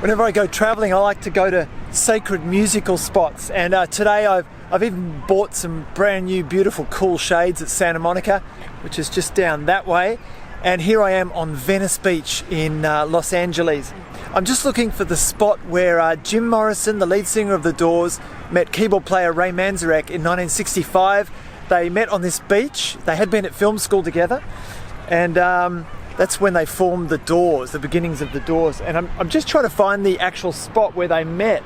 Whenever I go travelling, I like to go to sacred musical spots, and today I've even bought some brand new beautiful cool shades at Santa Monica, which is just down that way, and here I am on Venice Beach in Los Angeles. I'm just looking for the spot where Jim Morrison, the lead singer of The Doors, met keyboard player Ray Manzarek in 1965. They met on this beach. They had been at film school together, and that's when they formed The Doors, the beginnings of The Doors. And I'm just trying to find the actual spot where they met.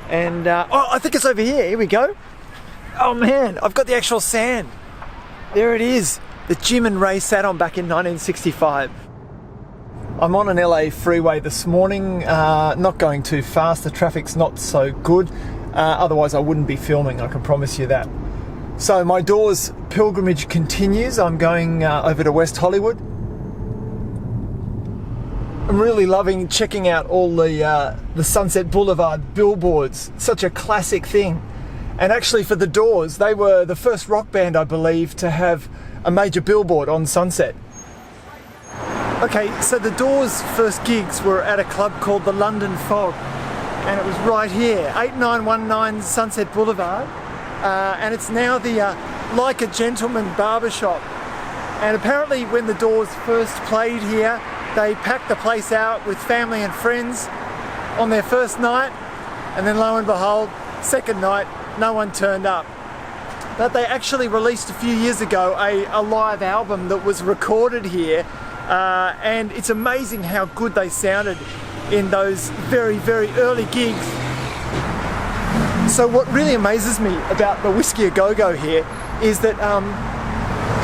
And, oh, I think it's over here. Here we go. Oh man, I've got the actual sand. There it is. That Jim and Ray sat on back in 1965. I'm on an LA freeway this morning, not going too fast. The traffic's not so good. Otherwise I wouldn't be filming, I can promise you that. So my Doors pilgrimage continues. I'm going over to West Hollywood. I'm really loving checking out all the Sunset Boulevard billboards. Such a classic thing. And actually for The Doors, they were the first rock band, I believe, to have a major billboard on Sunset. Okay, so The Doors' first gigs were at a club called the London Fog, and it was right here, 8919 Sunset Boulevard, and it's now the Like a Gentleman barbershop. And apparently when The Doors first played here, they packed the place out with family and friends on their first night, and then lo and behold, second night, no one turned up. But they actually released a few years ago a live album that was recorded here, and it's amazing how good they sounded in those very, very early gigs. So what really amazes me about the Whiskey A Go-Go here is that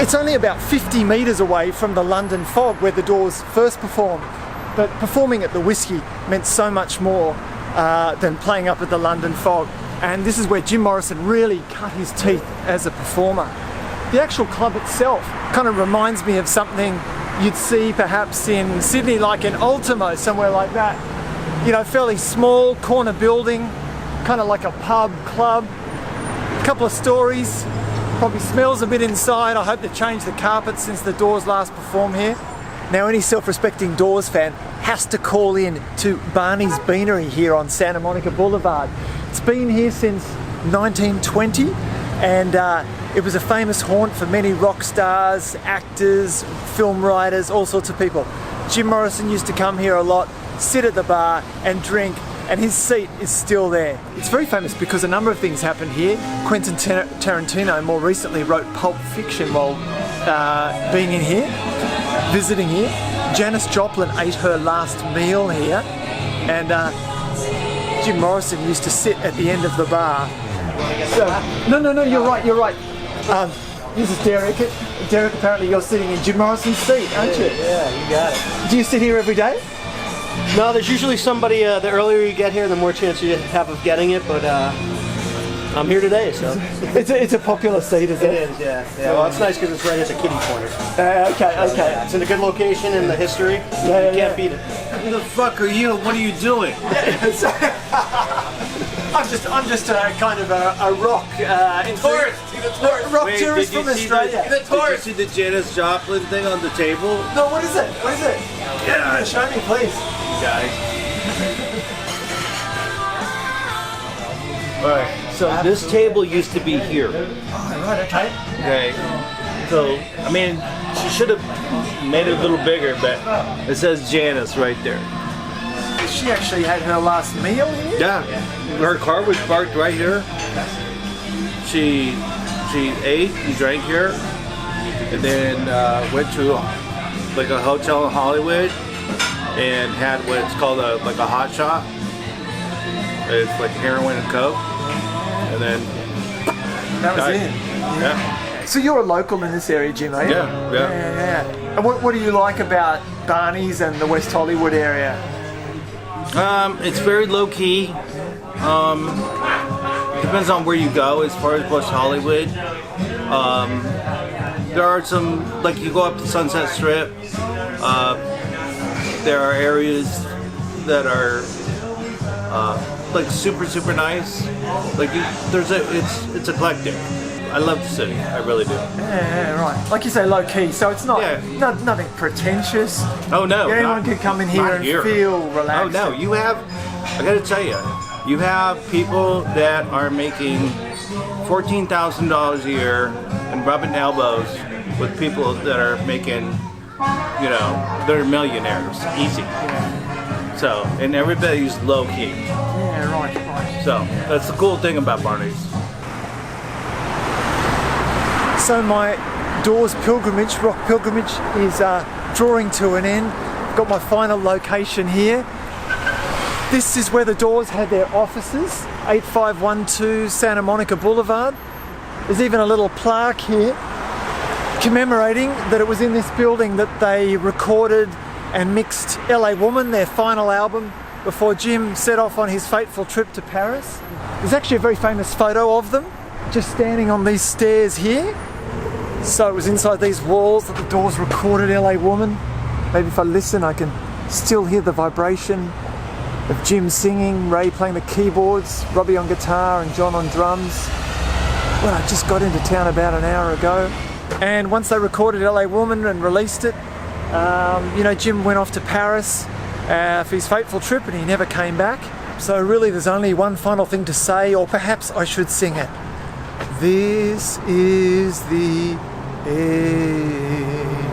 it's only about 50 metres away from the London Fog where The Doors first performed, but performing at the Whiskey meant so much more than playing up at the London Fog. And this is where Jim Morrison really cut his teeth as a performer. The actual club itself kind of reminds me of something you'd see perhaps in Sydney, like in Ultimo, somewhere like that. You know, fairly small corner building, kind of like a pub club, a couple of stories, probably smells a bit inside. I hope they've changed the carpet since The Doors last performed here. Now any self-respecting Doors fan has to call in to Barney's Beanery here on Santa Monica Boulevard. It's been here since 1920, and it was a famous haunt for many rock stars, actors, film writers, all sorts of people. Jim Morrison used to come here a lot, sit at the bar and drink, and his seat is still there. It's very famous because a number of things happened here. Quentin Tarantino more recently wrote Pulp Fiction while being in here, visiting here. Janis Joplin ate her last meal here, and Jim Morrison used to sit at the end of the bar. So, no, you're right. This is Derek. Derek, apparently you're sitting in Jim Morrison's seat, aren't you? Yeah, you got it. Do you sit here every day? No, there's usually somebody, the earlier you get here, the more chance you have of getting it, but I'm here today, so. It's a popular seat, is it? It is, yeah. Well, it's nice because it's right at the kiddie corner. Okay. Yeah, it's in a good location in the history. You can't beat it. Who the fuck are you? What are you doing? I'm just kind of a rock Tourist. rock tourist from Australia. Did you see the Janis Joplin thing on the table? No, what is it? Yeah. Show me, please. Guys. Alright, so this table used to be here. Oh, right, okay. Okay. So, I mean, she should have made it a little bigger, but it says Janice right there. She actually had her last meal here? Yeah. Her car was parked right here. She ate and drank here, and then went to like a hotel in Hollywood and had what's called a hot shot. It's like heroin and coke, and then That was died. it. Yeah. So you're a local in this area, Jim, are you? Yeah. And what do you like about Barney's and the West Hollywood area? It's very low key. Depends on where you go as far as West Hollywood. There are some, like you go up the Sunset Strip, there are areas that are like super nice. Like it's eclectic. I love the city, I really do. Yeah, right. Like you say, low key, so it's not nothing pretentious. Oh no, Anyone could come in here and feel relaxed. Oh no, you have I gotta tell you, you have people that are making $14,000 a year and rubbing elbows with people that are making, you know, they're millionaires, easy. So, and everybody's low key. Yeah, right. So, that's the cool thing about Barney's. So my Doors pilgrimage, rock pilgrimage, is drawing to an end. I've got my final location here. This is where the Doors had their offices, 8512 Santa Monica Boulevard. There's even a little plaque here commemorating that it was in this building that they recorded and mixed LA Woman, their final album, before Jim set off on his fateful trip to Paris. There's actually a very famous photo of them just standing on these stairs here. So it was inside these walls that the Doors recorded LA Woman. Maybe if I listen I can still hear the vibration of Jim singing, Ray playing the keyboards, Robbie on guitar and John on drums. Well, I just got into town about an hour ago, and once they recorded LA Woman and released it, you know, Jim went off to Paris for his fateful trip and he never came back. So really there's only one final thing to say, or perhaps I should sing it. This is the end.